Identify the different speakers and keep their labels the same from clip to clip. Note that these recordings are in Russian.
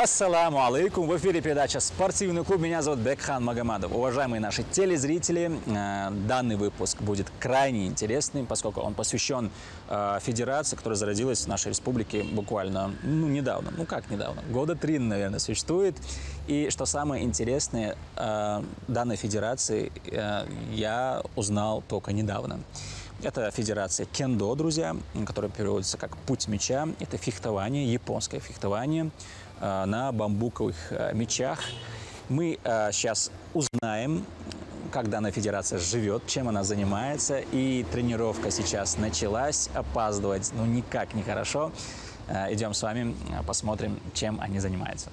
Speaker 1: Ассаламу алейкум. В эфире передача «Спортивный клуб». Меня зовут Бекхан Магомадов. Уважаемые наши телезрители, данный выпуск будет крайне интересным, поскольку он посвящен федерации, которая зародилась в нашей республике буквально недавно. Ну как недавно? Года 3, наверное, существует. И что самое интересное, данной федерации я узнал только недавно. Это федерация кендо, друзья, которая переводится как «путь меча». Это фехтование, японское фехтование на бамбуковых мечах. Мы сейчас узнаем, как данная федерация живет, чем она занимается. И тренировка сейчас началась. Опаздывать никак не хорошо. Идем с вами, посмотрим, чем они занимаются.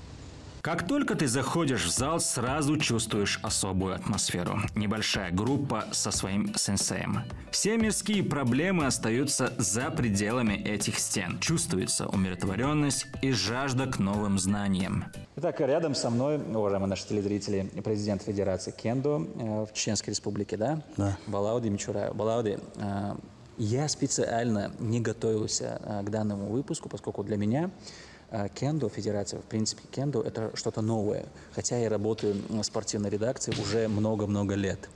Speaker 1: Как только ты заходишь в зал, сразу чувствуешь особую атмосферу. Небольшая группа со своим сенсеем. Все мирские проблемы остаются за пределами этих стен. Чувствуется умиротворенность и жажда к новым знаниям. Итак, рядом со мной, уважаемые наши телезрители, президент Федерации кендо в Чеченской Республике, да? Да. Балауди Мичураев. Балауди, я специально не готовился к данному выпуску, поскольку для меня кендо, федерация, в принципе, кендо – это что-то новое. Хотя я работаю в спортивной редакции уже много-много лет.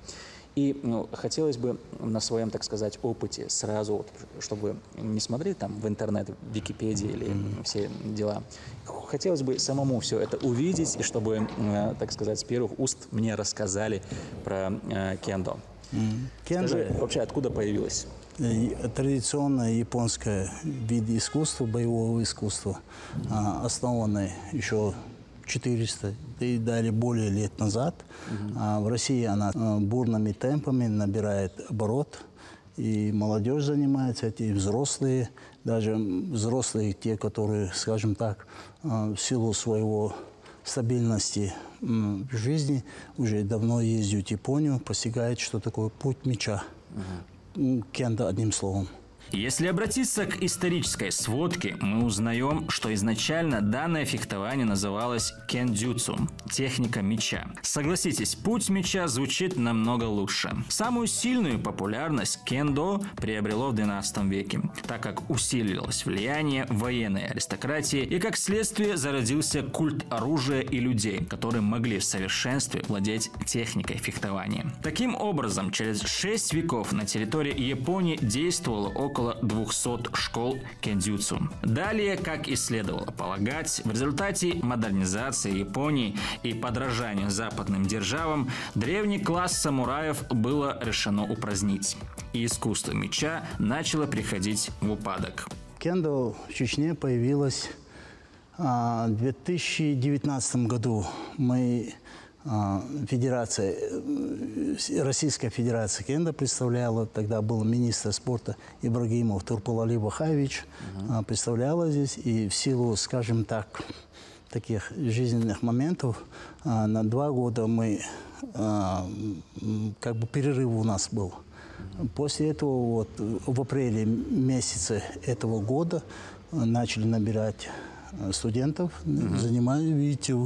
Speaker 1: И хотелось бы на своем, так сказать, опыте сразу, чтобы не смотреть там в интернет, в Википедии или все дела, хотелось бы самому все это увидеть, и чтобы, так сказать, с первых уст мне рассказали про кендо. Скажи, вообще откуда появилось?
Speaker 2: Традиционное японское вид искусства, боевого искусства, основанное еще 400 и далее более лет назад. В России она бурными темпами набирает оборот, и молодежь занимается, и взрослые, даже взрослые, те, которые, скажем так, в силу своего стабильности в жизни уже давно ездят в Японию, постигают, что такое путь меча. Кендо, одним словом.
Speaker 1: Если обратиться к исторической сводке, мы узнаем, что изначально данное фехтование называлось кендзюцу – техника меча. Согласитесь, путь меча звучит намного лучше. Самую сильную популярность кендо приобрело в XII веке, так как усилилось влияние военной аристократии и как следствие зародился культ оружия и людей, которые могли в совершенстве владеть техникой фехтования. Таким образом, через 6 веков на территории Японии действовало около 200 школ кендзюцу. Далее, как и следовало полагать, в результате модернизации Японии и подражания западным державам, древний класс самураев было решено упразднить, и искусство меча начало приходить в упадок.
Speaker 2: Кендо в Чечне появилось в 2019 году. Российская Федерация кендо представляла, тогда был министр спорта Ибрагимов Турпулали Бахаевич, представляла здесь, и в силу, скажем так, таких жизненных моментов на 2 года мы, как бы перерыв у нас был. После этого вот, в апреле месяце этого года начали набирать студентов, занимались, видите,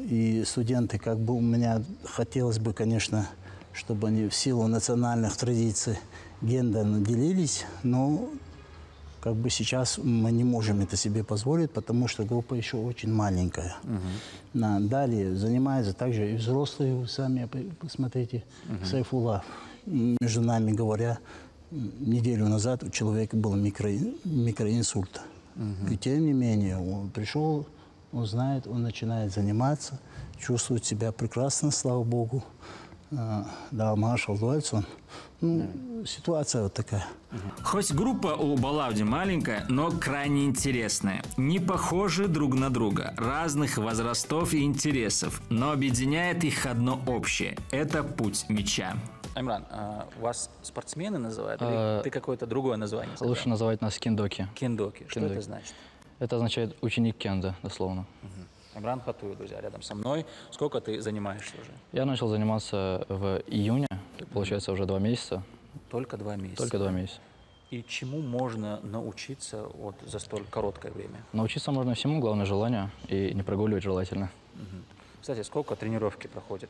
Speaker 2: и студенты, как бы у меня хотелось бы, конечно, чтобы они в силу национальных традиций кендо наделились, но как бы сейчас мы не можем это себе позволить, потому что группа еще очень маленькая. Далее занимаются также и взрослые, вы сами посмотрите, Сайфулла. Между нами говоря, неделю назад у человека был микроинсульт. И тем не менее он пришел, он знает, он начинает заниматься, чувствует себя прекрасно, слава Богу. Да, маршал Дуальсон. Ситуация вот такая.
Speaker 1: Хоть группа у Балауди маленькая, но крайне интересная. Не похожи друг на друга, разных возрастов и интересов, но объединяет их одно общее – это путь меча. Аймран, вас спортсмены называют или ты какое-то другое название сказал?
Speaker 3: Лучше называть нас кендоки.
Speaker 1: Кендоки. Что это значит?
Speaker 3: Это означает ученик кендо, дословно.
Speaker 1: Аймран Хатуев, друзья, рядом со мной. Сколько ты занимаешься уже?
Speaker 3: Я начал заниматься в июне, получается уже 2 месяца.
Speaker 1: Только 2 месяца?
Speaker 3: Только 2 месяца.
Speaker 1: И чему можно научиться вот за столь короткое время?
Speaker 3: Научиться можно всему, главное желание, и не прогуливать желательно.
Speaker 1: Кстати, сколько тренировки проходит?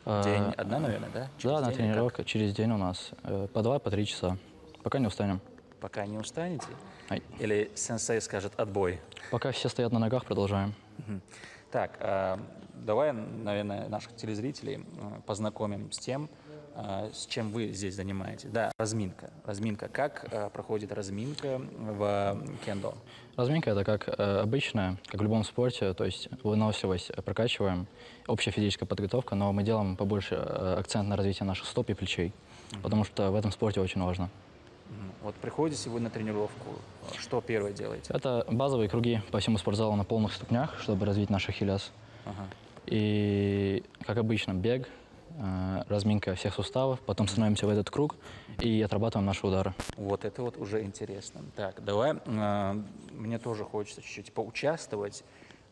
Speaker 1: День одна, наверное, да?
Speaker 3: Да, на тренировка через день у нас. По 2, по 3 часа. Пока не устанем.
Speaker 1: пока не устанете?
Speaker 3: Ай.
Speaker 1: Или сенсей скажет отбой?
Speaker 3: Пока все стоят на ногах, продолжаем.
Speaker 1: Так, давай, наверное, наших телезрителей познакомим с тем, с чем вы здесь занимаетесь. Да, разминка. Разминка. Как проходит разминка в кендо?
Speaker 3: Разминка — это как обычная, как в любом спорте, то есть выносливость прокачиваем, общая физическая подготовка, но мы делаем побольше акцент на развитие наших стоп и плечей, потому что в этом спорте очень важно.
Speaker 1: Вот приходите вы на тренировку, что первое делаете?
Speaker 3: Это базовые круги по всему спортзалу на полных ступнях, чтобы развить наш ахиллес. И, как обычно, бег, разминка всех суставов, потом становимся в этот круг и отрабатываем наши удары.
Speaker 1: Вот это вот уже интересно. Так, давай, мне тоже хочется чуть-чуть поучаствовать,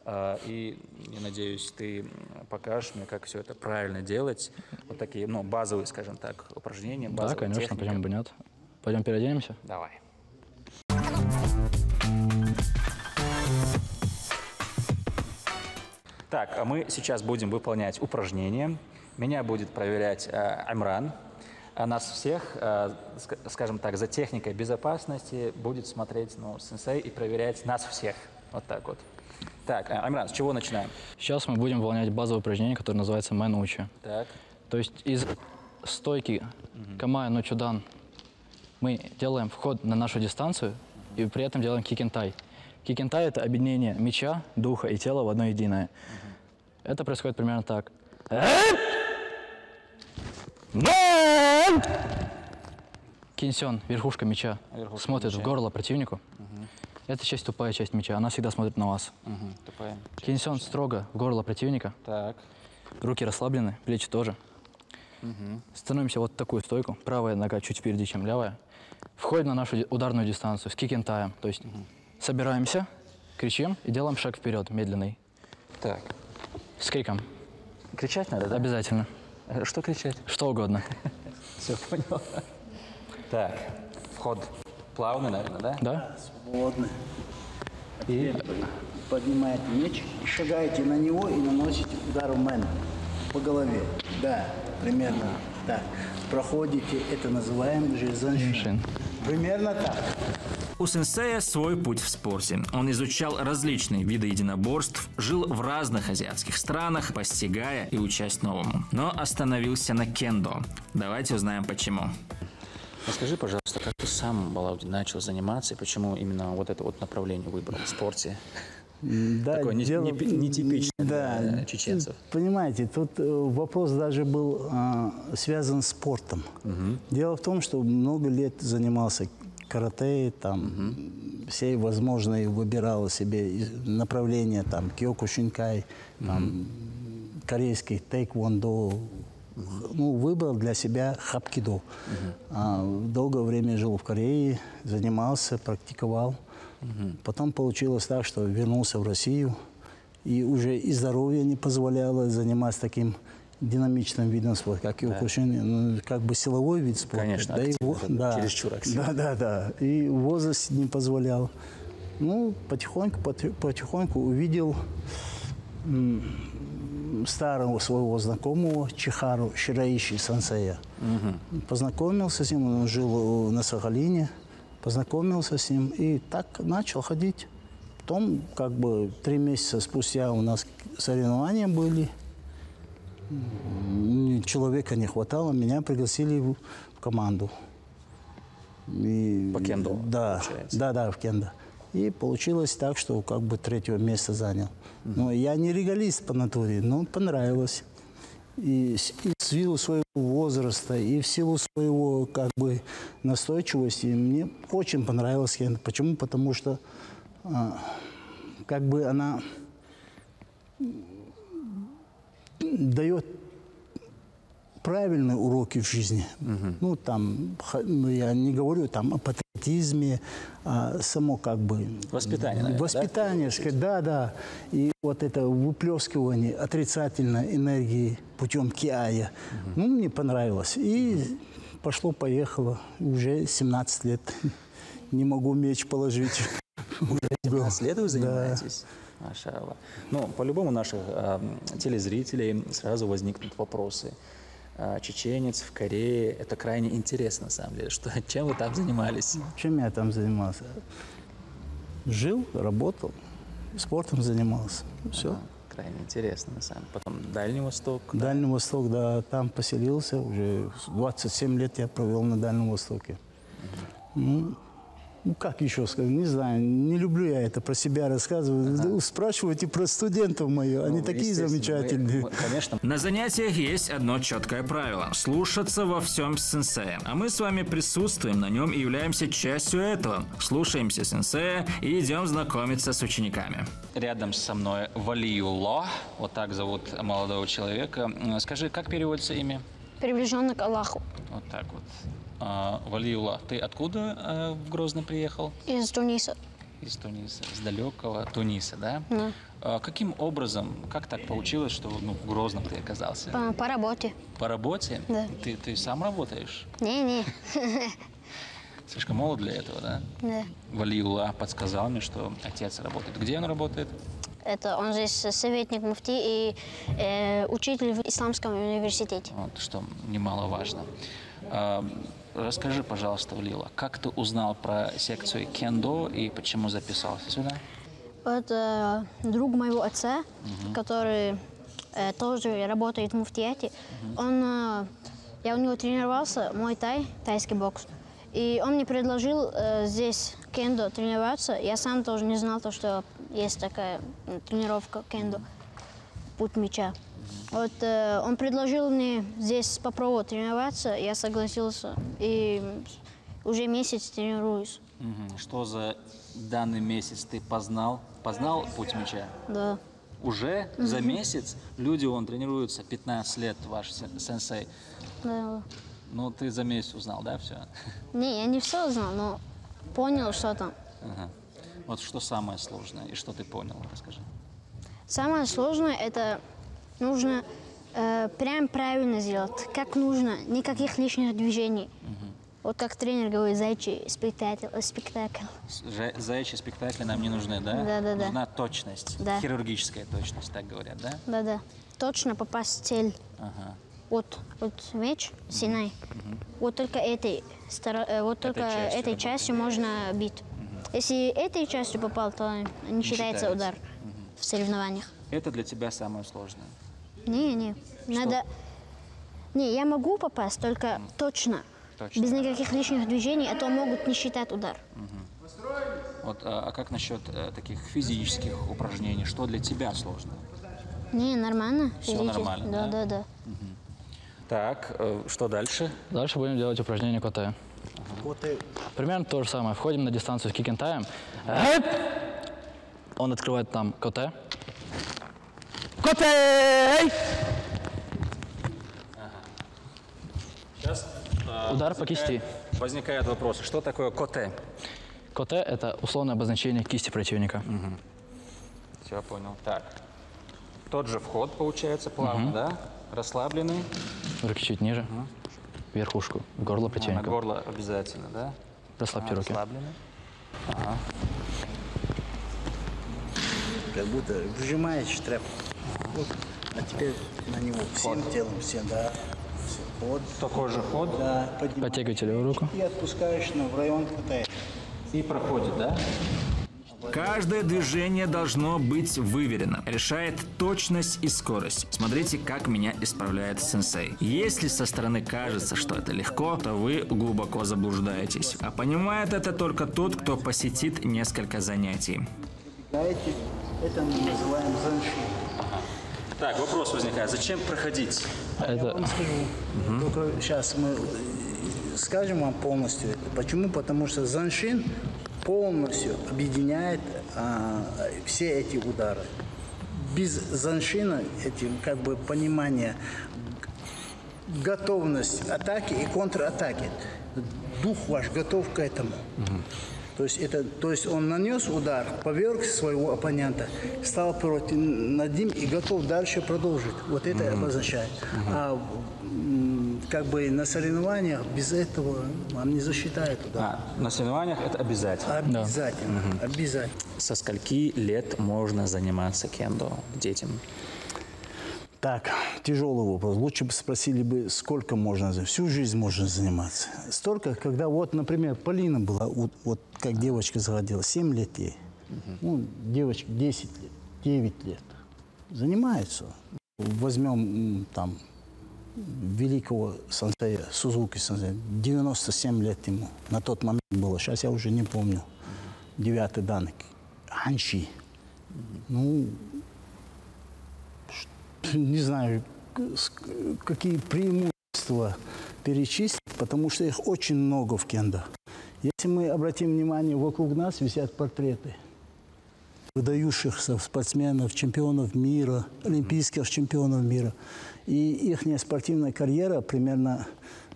Speaker 1: и я надеюсь, ты покажешь мне, как все это правильно делать. Вот такие, ну, базовые, скажем так, упражнения, базовая
Speaker 3: Да, конечно,
Speaker 1: техника.
Speaker 3: почему бы нет. Пойдем переоденемся?
Speaker 1: Давай. Так, а мы сейчас будем выполнять упражнения. Меня будет проверять Амран. А нас всех, скажем так, за техникой безопасности будет смотреть сенсей и проверять нас всех. Вот так вот. Так, Амран, с чего начинаем?
Speaker 3: Сейчас мы будем выполнять базовое упражнение, которое называется мэн-учи.
Speaker 1: Так.
Speaker 3: То есть из стойки камая ночудан мы делаем вход на нашу дистанцию и при этом делаем кикентай. Кикентай — это объединение мяча, духа и тела в одно единое. Это происходит примерно так. Кинсен, верхушка мяча, смотрит в горло противнику. Это часть тупая часть мяча, она всегда смотрит на вас.
Speaker 1: Тупая.
Speaker 3: Кинсен строго в горло противника.
Speaker 1: Так.
Speaker 3: Руки расслаблены, плечи тоже. Становимся вот в такую стойку. Правая нога чуть впереди, чем левая. Входим на нашу ударную дистанцию с кикентаем. То есть собираемся, кричим и делаем шаг вперед, медленный.
Speaker 1: Так.
Speaker 3: С криком.
Speaker 1: Кричать надо, да?
Speaker 3: Обязательно.
Speaker 1: Что кричать?
Speaker 3: Что угодно.
Speaker 1: Все понял. Так, вход плавный, наверное, да?
Speaker 3: Да?
Speaker 2: Свободно. И поднимаете меч, шагаете на него и наносите удар в мэн по голове. Да, примерно так. Проходите, это называем жезаншин. Примерно так.
Speaker 1: У сенсея свой путь в спорте. Он изучал различные виды единоборств, жил в разных азиатских странах, постигая и учась новому. Но остановился на кендо. Давайте узнаем почему. Расскажи, пожалуйста, как ты сам, Балаудин, начал заниматься и почему именно вот это вот направление выбрал в спорте?
Speaker 2: Да,
Speaker 1: Такое нетипичное для чеченцев.
Speaker 2: Понимаете, тут вопрос даже был связан с спортом. Дело в том, что много лет занимался карате, там все возможные выбирал себе направления, там киокушинкай, там корейский тэквондо. Ну, выбрал для себя хапкидо. Долгое время жил в Корее, занимался, практиковал. Потом получилось так, что вернулся в Россию, и уже и здоровье не позволяло заниматься таким динамичным видом спорта, как киокушин, как бы силовой вид спорта.
Speaker 1: Конечно,
Speaker 2: да,
Speaker 1: чересчур активно.
Speaker 2: Да. И возраст не позволял. Ну, потихоньку увидел старого своего знакомого Чихару Шираиши сенсея. Познакомился с ним, он жил на Сахалине, познакомился с ним и так начал ходить. Потом, как бы 3 месяца спустя у нас соревнования были, человека не хватало, меня пригласили в команду. И,
Speaker 1: по кендо,
Speaker 2: да,
Speaker 1: получается.
Speaker 2: Да, в кендо. И получилось так, что как бы 3-е место занял. Но я не регалист по натуре, но понравилось. И в силу своего возраста, и в силу своего как бы настойчивости мне очень понравилось кендо. Почему? Потому что как бы она дает правильные уроки в жизни. Ну, там, я не говорю там о патриотизме, а само как бы...
Speaker 1: Воспитание, наверное,
Speaker 2: воспитание, да? И вот это выплескивание отрицательной энергии путем киая, ну, мне понравилось. И пошло-поехало. Уже 17 лет не могу меч положить.
Speaker 1: Уже 17 лет вы занимаетесь? Машаллах. Ну, по-любому наших телезрителей сразу возникнут вопросы. чеченец в Корее. Это крайне интересно, на самом деле. Чем вы там занимались?
Speaker 2: Чем я там занимался? Жил, работал, спортом занимался. Все.
Speaker 1: Крайне интересно, на самом деле. Потом Дальний Восток.
Speaker 2: Дальний Восток, да, там поселился. Уже 27 лет я провел на Дальнем Востоке. Ну, как еще сказать, не знаю, не люблю я это про себя рассказывать. Спрашивайте про студентов моих, они такие замечательные.
Speaker 1: Конечно.
Speaker 4: На занятиях есть одно четкое правило – слушаться во всем сенсея. А мы с вами присутствуем на нем и являемся частью этого. Слушаемся сенсея и идем знакомиться с учениками.
Speaker 1: Рядом со мной Валиуллах, вот так зовут молодого человека. Скажи, как переводится имя?
Speaker 5: Приближенно к Аллаху.
Speaker 1: Вот так вот. Валиуллах, ты откуда в Грозный приехал?
Speaker 5: Из Туниса.
Speaker 1: Из Туниса, с далекого Туниса, да?
Speaker 5: Да.
Speaker 1: Каким образом, как так получилось, что в Грозном ты оказался?
Speaker 5: По работе.
Speaker 1: По работе?
Speaker 5: Да.
Speaker 1: Ты сам работаешь?
Speaker 5: Не.
Speaker 1: Слишком молод для этого, да?
Speaker 5: Да.
Speaker 1: Валиуллах подсказал мне, что отец работает. Где он работает?
Speaker 5: Это он здесь советник муфти и учитель в исламском университете.
Speaker 1: Вот, что немаловажно. Расскажи, пожалуйста, Валиуллах, как ты узнал про секцию кендо и почему записался сюда?
Speaker 5: Это друг моего отца, который тоже работает в муфтияте. Я у него тренировался, тайский бокс. И он мне предложил здесь кендо тренироваться. Я сам тоже не знал, что есть такая тренировка кендо, путь меча. Вот он предложил мне здесь попробовать тренироваться, я согласился. И уже месяц тренируюсь.
Speaker 1: Что за данный месяц ты познал? Познал путь меча?
Speaker 5: Да.
Speaker 1: Уже за месяц люди тренируются 15 лет, ваш сенсей.
Speaker 5: Да.
Speaker 1: Ну, ты за месяц узнал, да, все?
Speaker 5: Не, я не все знал, но понял, что там.
Speaker 1: Вот что самое сложное и что ты понял, расскажи.
Speaker 5: Самое сложное – это нужно прям правильно сделать, как нужно, никаких лишних движений. Вот как тренер говорит, заячий спектакль.
Speaker 1: Заячьи спектакли нам не нужны, да?
Speaker 5: Да.
Speaker 1: Нужна точность,
Speaker 5: Да.
Speaker 1: хирургическая точность, так говорят, да?
Speaker 5: Да. Точно попасть в цель. Вот меч, Синай. Вот только этой частью можно бить. Если этой частью попал, то не считается удар в соревнованиях.
Speaker 1: Это для тебя самое сложное?
Speaker 5: Не. Надо... Не, я могу попасть, только точно. Без никаких лишних движений, а то могут не считать удар.
Speaker 1: Вот, а как насчет таких физических упражнений? Что для тебя сложно?
Speaker 5: Не, нормально.
Speaker 1: Все нормально,
Speaker 5: Да.
Speaker 1: Так, что дальше?
Speaker 3: Дальше будем делать упражнение коте. Примерно то же самое. Входим на дистанцию с кикентаем. Он открывает нам коте. Коте!
Speaker 1: Сейчас
Speaker 3: Удар по кисти.
Speaker 1: возникает вопрос, что такое коте?
Speaker 3: Коте – это условное обозначение кисти противника.
Speaker 1: Все, понял. Так, тот же вход получается плавно, да? Расслабленный.
Speaker 3: Руки чуть ниже. Верхушку, в горло
Speaker 1: На
Speaker 3: противника.
Speaker 1: горло обязательно, да?
Speaker 3: Расслабьте руки.
Speaker 1: Расслабленный.
Speaker 2: Как будто вжимаешь тряпку. Вот. А теперь на него всем телом, да. Вот.
Speaker 1: Такой же ход.
Speaker 2: Да, поднимаешь.
Speaker 3: Подтягивайте левую руку.
Speaker 2: И отпускаешь в район хватаешь.
Speaker 1: И проходит, да?
Speaker 4: Каждое движение должно быть выверено. Решает точность и скорость. Смотрите, как меня исправляет сенсей. Если со стороны кажется, что это легко, то вы глубоко заблуждаетесь. А понимает это только тот, кто посетит несколько занятий.
Speaker 2: Это мы называем занши.
Speaker 1: Так, вопрос возникает. Зачем проходить?
Speaker 2: Я вам скажу. Только сейчас мы скажем вам полностью это. Почему? Потому что заншин полностью объединяет все эти удары. Без заншина, понимание, готовность атаки и контратаки. Дух ваш готов к этому. То есть он нанес удар поверх своего оппонента, стал над ним и готов дальше продолжить. Вот это обозначает. А на соревнованиях без этого вам не засчитают удар.
Speaker 1: На соревнованиях это обязательно.
Speaker 2: Обязательно. Обязательно.
Speaker 1: Со скольки лет можно заниматься кендо детям?
Speaker 2: Так, тяжелый вопрос. Лучше бы спросили бы, сколько можно, всю жизнь можно заниматься. Столько, когда вот, например, Полина была, вот как девочка заходила, 7 лет ей. Ну, девочка 10 лет, 9 лет. Занимается. Возьмем там великого сенсея, Сузуки сенсея, 97 лет ему на тот момент было. Сейчас я уже не помню. 9-й дан. Анши. Ну, не знаю, какие преимущества перечислить, потому что их очень много в кендо. Если мы обратим внимание, вокруг нас висят портреты выдающихся спортсменов, чемпионов мира, олимпийских чемпионов мира. И их спортивная карьера примерно,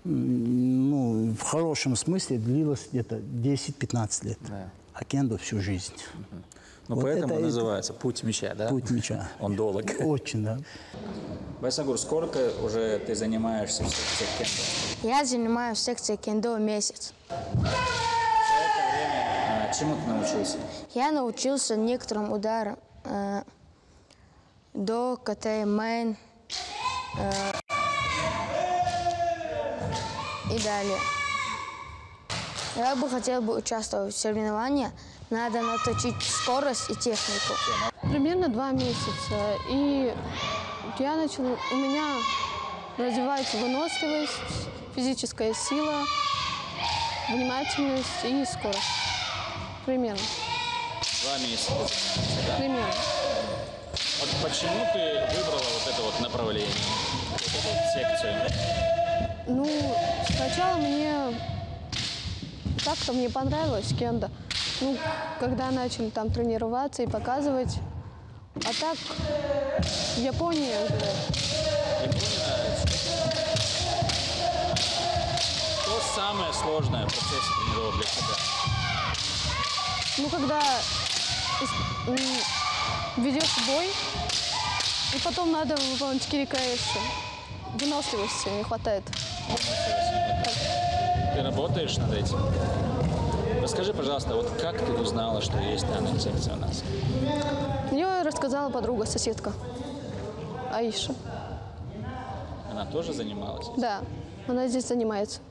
Speaker 2: ну, в хорошем смысле длилась где-то 10-15 лет. Да. А кендо всю жизнь.
Speaker 1: Ну, вот поэтому это называется путь меча, да?
Speaker 2: Путь меча.
Speaker 1: Он долг.
Speaker 2: Очень, да.
Speaker 1: Байсагур, сколько уже ты занимаешься в секции кендо?
Speaker 6: Я занимаюсь в секции кендо месяц.
Speaker 1: За это время чему ты научился?
Speaker 6: Я научился некоторым ударам до КТ, мэн и далее. Я бы хотел участвовать в соревнованиях. Надо наточить скорость и технику.
Speaker 7: Примерно 2 месяца. И я начала, у меня развивается выносливость, физическая сила, внимательность и скорость. Примерно.
Speaker 1: 2 месяца. Да?
Speaker 7: Примерно.
Speaker 1: Вот почему ты выбрала вот это вот направление, вот эту вот секцию?
Speaker 7: Ну, сначала как-то мне понравилось кендо. Ну, когда начали там тренироваться и показывать. А так, Япония уже.
Speaker 1: Япония нравится. Что самое сложное в процессе тренировок для тебя?
Speaker 7: Ну, когда ведешь бой, и потом надо выполнить кирикаэши. Выносливости не хватает.
Speaker 1: Ты работаешь над этим? Расскажи, пожалуйста, вот как ты узнала, что есть данная секция у нас?
Speaker 7: Мне рассказала подруга, соседка Аиша.
Speaker 1: Она тоже занималась?
Speaker 7: Да, она здесь занимается.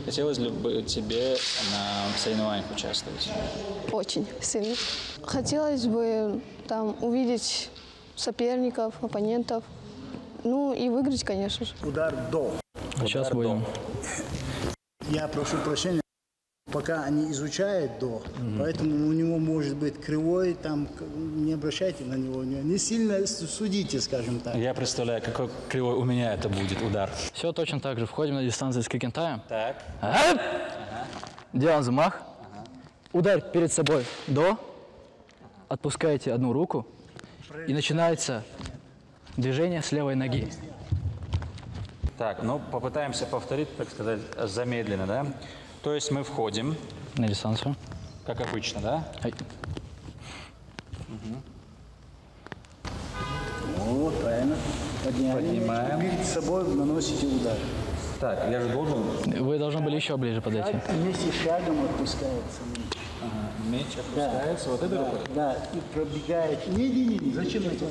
Speaker 1: Хотелось бы тебе на соревнованиях участвовать?
Speaker 7: Очень сильно. Хотелось бы там увидеть соперников, оппонентов. Ну и выиграть, конечно же.
Speaker 2: Удар до.
Speaker 3: Сейчас будем.
Speaker 2: Я прошу прощения, пока они изучают до, поэтому у него может быть кривой, там не обращайте на него, не сильно судите, скажем так.
Speaker 1: Я представляю, какой кривой у меня это будет удар.
Speaker 3: Все точно так же. Входим на дистанцию с кикентаем.
Speaker 1: Так.
Speaker 3: Делаем замах. Удар перед собой до. Отпускаете одну руку. И начинается движение с левой ноги.
Speaker 1: Так, ну попытаемся повторить, так сказать, замедленно, да? То есть мы входим.
Speaker 3: На дистанцию.
Speaker 1: Как обычно, да?
Speaker 3: Ай.
Speaker 2: Вот, правильно.
Speaker 1: Поднимаем.
Speaker 2: Перед собой наносите удар.
Speaker 1: Так, я же должен...
Speaker 3: Вы должны были еще ближе подойти.
Speaker 2: Вместе с шагом отпускается.
Speaker 1: Меч опускается, вот этой рукой?
Speaker 2: Да, и пробегает. Не, зачем это?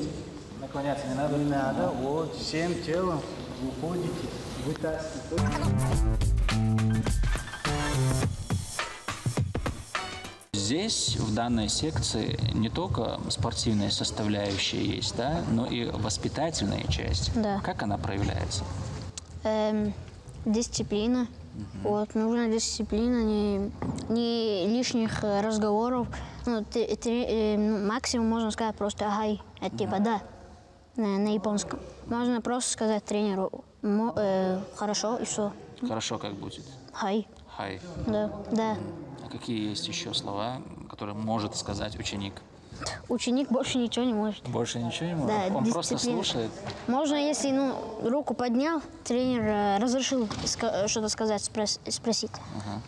Speaker 1: Наклоняться не надо?
Speaker 2: Не надо, вот, всем телом выходите, вытаскиваете.
Speaker 1: Здесь, в данной секции, не только спортивная составляющая есть, да, но и воспитательная часть.
Speaker 5: Да.
Speaker 1: Как она проявляется?
Speaker 5: Дисциплина. Вот, нужна дисциплина, не лишних разговоров. Ну, максимум можно сказать просто «ай», это типа «да» на японском. Можно просто сказать тренеру «хорошо» и все.
Speaker 1: Хорошо как будет?
Speaker 5: «Хай».
Speaker 1: Хай.
Speaker 5: Да, да.
Speaker 1: А какие есть еще слова, которые может сказать ученик?
Speaker 5: Ученик больше ничего не может.
Speaker 1: Больше ничего не может?
Speaker 5: Да,
Speaker 1: Он просто
Speaker 5: дисциплина.
Speaker 1: слушает?
Speaker 5: Можно, если руку поднял, тренер разрешил что-то сказать, спросить.
Speaker 1: Ага.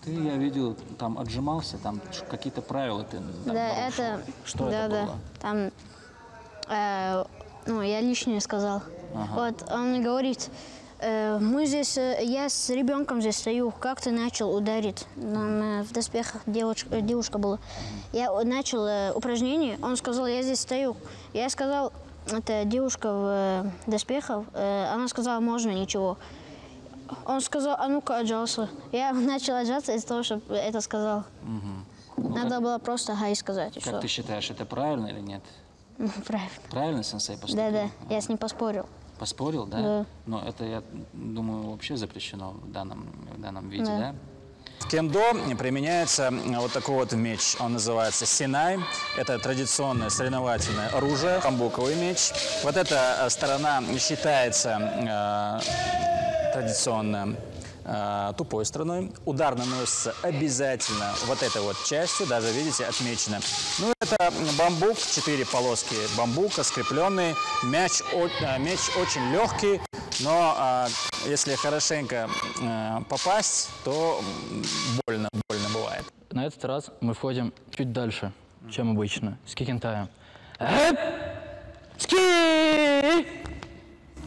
Speaker 1: Ты, я видел, там отжимался, там какие-то правила ты там
Speaker 5: Да,
Speaker 1: нарушил.
Speaker 5: это...
Speaker 1: Что
Speaker 5: да,
Speaker 1: это
Speaker 5: да.
Speaker 1: было?
Speaker 5: Там, я лишнее сказал. Вот, он мне говорит, мы здесь, я с ребенком здесь стою, как ты начал ударить? Там в доспехах девушка была. Я начал упражнение, он сказал, я здесь стою. Я сказал, эта девушка в доспехах, она сказала, можно, ничего. Он сказал, а ну-ка, отжался. Я начал отжаться из-за того, что это сказал. Надо было просто хай сказать. И
Speaker 1: Как
Speaker 5: все.
Speaker 1: ты считаешь, это правильно или нет?
Speaker 5: Правильно.
Speaker 1: Правильно сенсей поступил?
Speaker 5: Да, я с ним поспорил.
Speaker 1: Поспорил, да?
Speaker 5: Да.
Speaker 1: Но это, я думаю, вообще запрещено в данном виде,
Speaker 5: Да.
Speaker 1: да? В кендо применяется вот такой вот меч. Он называется синай. Это традиционное соревновательное оружие, бамбуковый меч. Вот эта сторона считается традиционно тупой стороной. Удар наносится обязательно вот этой вот частью, даже, видите, отмечено. Ну, это бамбук, 4 полоски бамбука, скрепленные. Меч очень легкий, но если хорошенько попасть, то больно бывает.
Speaker 3: На этот раз мы входим чуть дальше, чем обычно, с кикентаем.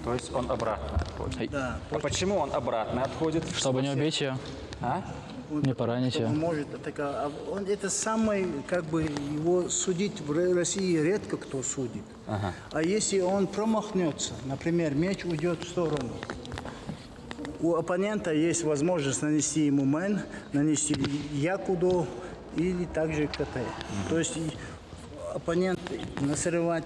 Speaker 1: То есть он обратно отходит.
Speaker 2: Да,
Speaker 1: А почему он обратно отходит?
Speaker 3: Чтобы не убить ее,
Speaker 1: А?
Speaker 3: не поранить ее.
Speaker 2: Может, это самое, как бы, его судить в России редко кто судит. А если он промахнется, например, мяч уйдет в сторону, у оппонента есть возможность нанести ему мэн, нанести якудо или также КТ. То есть оппонент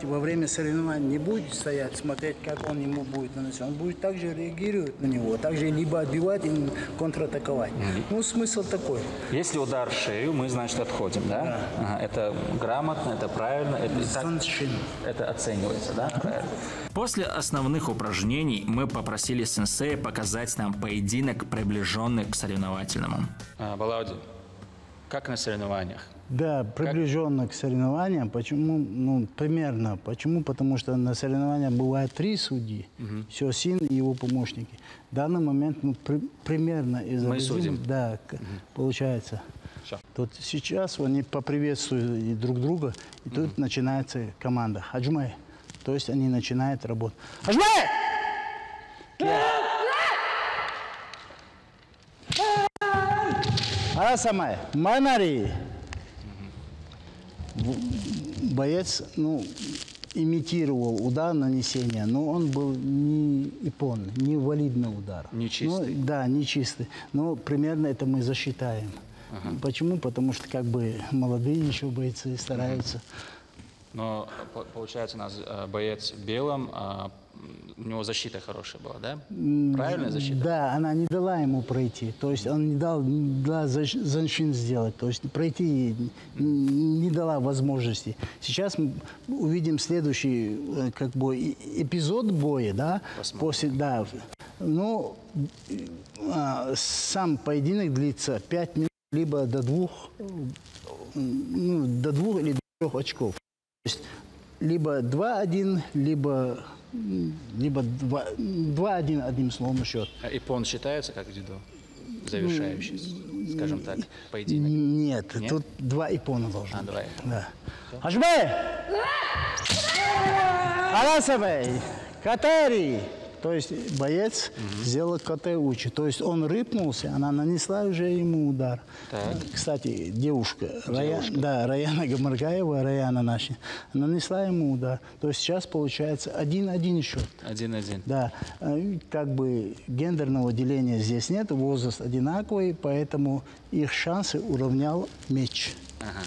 Speaker 2: во время соревнований не будет стоять, смотреть, как он ему будет наносить. Он будет также реагировать на него, также либо отбивать, или контратаковать. Ну, смысл такой.
Speaker 1: Если удар в шею, мы, значит, отходим, да? Ага, это грамотно, это правильно, это оценивается, да? Правильно. После основных упражнений мы попросили сенсея показать нам поединок, приближенный к соревновательному. Балауди, как на соревнованиях?
Speaker 2: Да, приближенно к соревнованиям. Почему? Ну, примерно. Почему? Потому что на соревнованиях бывает 3 судьи. Сёсин и его помощники. В данный момент мы примерно
Speaker 1: судим.
Speaker 2: Да, получается.
Speaker 1: Всё.
Speaker 2: Тут сейчас они поприветствуют друг друга, и тут начинается команда. Хаджмай. То есть они начинают работать. Хаджмай! Арасамай, Манари. Боец, имитировал удар нанесения, но он был не ипон, не валидный удар.
Speaker 1: Нечистый.
Speaker 2: Да, нечистый. Но примерно это мы засчитаем. Почему? Потому что как бы молодые еще бойцы стараются.
Speaker 1: Но получается, у нас боец в белом, у него защита хорошая была, да? Правильная защита?
Speaker 2: Да, она не дала ему пройти. То есть он не дал Заншин сделать. То есть пройти не дала возможности. Сейчас мы увидим следующий эпизод боя, да?
Speaker 1: Посмотрим.
Speaker 2: Но сам поединок длится 5 минут, либо до 2 или до 3 очков. То есть либо 2-1, либо 2-1, одним словом, счет.
Speaker 1: А ипон считается как дзюдо? Завершающий, скажем так, поединок?
Speaker 2: Нет, тут 2 ипона должно быть.
Speaker 1: 2 ипона.
Speaker 2: Да. Хаджмай! Арасамай! Катари! То есть боец сделал КТ учи. То есть он рыпнулся, она нанесла уже ему удар.
Speaker 1: Так.
Speaker 2: Кстати, девушка. Раяна Гамаргаева, Раяна наша, нанесла ему удар. То есть сейчас получается 1-1 счет.
Speaker 1: 1-1.
Speaker 2: Да. Как бы гендерного деления здесь нет, возраст одинаковый, поэтому их шансы уравнял меч.
Speaker 1: Ага.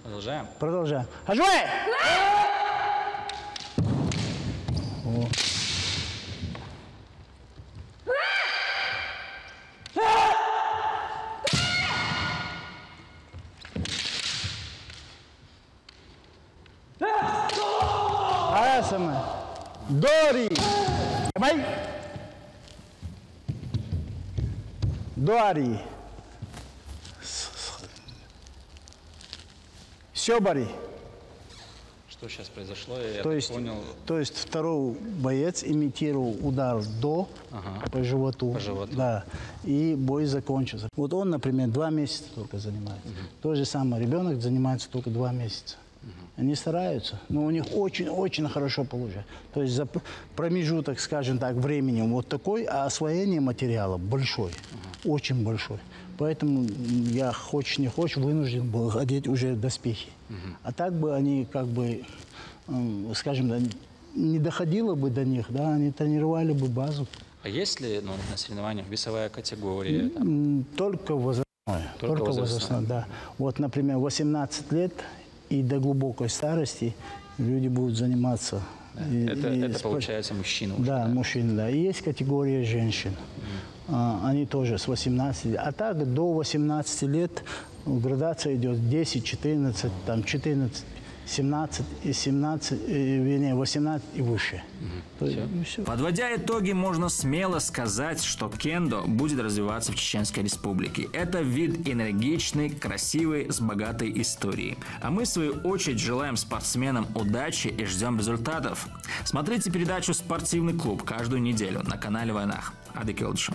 Speaker 1: Продолжаем?
Speaker 2: Продолжаем. Хаджмай! О. Арасама. Дори. Давай. Дори. Сёбари.
Speaker 1: Что сейчас произошло, я
Speaker 2: То
Speaker 1: так
Speaker 2: есть,
Speaker 1: понял.
Speaker 2: то есть второй боец имитировал удар до по животу.
Speaker 1: По животу.
Speaker 2: Да. И бой закончился. Вот он, например, 2 месяца только занимается. То же самое, ребенок занимается только 2 месяца. Они стараются, но у них очень-очень хорошо получается. То есть за промежуток, скажем так, времени вот такой, а освоение материала большой, очень большой. Поэтому я, хочешь не хочешь, вынужден был одеть уже доспехи. А так бы они, как бы, скажем, не доходило бы до них, да, они тренировали бы базу.
Speaker 1: А есть ли на соревнованиях весовая категория? Там?
Speaker 2: Только возрастная. Только возрастная, да. Вот, например, 18 лет и до глубокой старости люди будут заниматься.
Speaker 1: Да. Это получается мужчина уже,
Speaker 2: да, мужчины, да. И есть категория женщин. Они тоже с 18. А так до 18 лет градация идет 10, 14, там 14, 17, 18 и выше. Все.
Speaker 4: Подводя итоги, можно смело сказать, что кендо будет развиваться в Чеченской Республике. Это вид энергичный, красивый, с богатой историей. А мы, в свою очередь, желаем спортсменам удачи и ждем результатов. Смотрите передачу «Спортивный клуб» каждую неделю на канале Вайнах. Адык Йолдышев.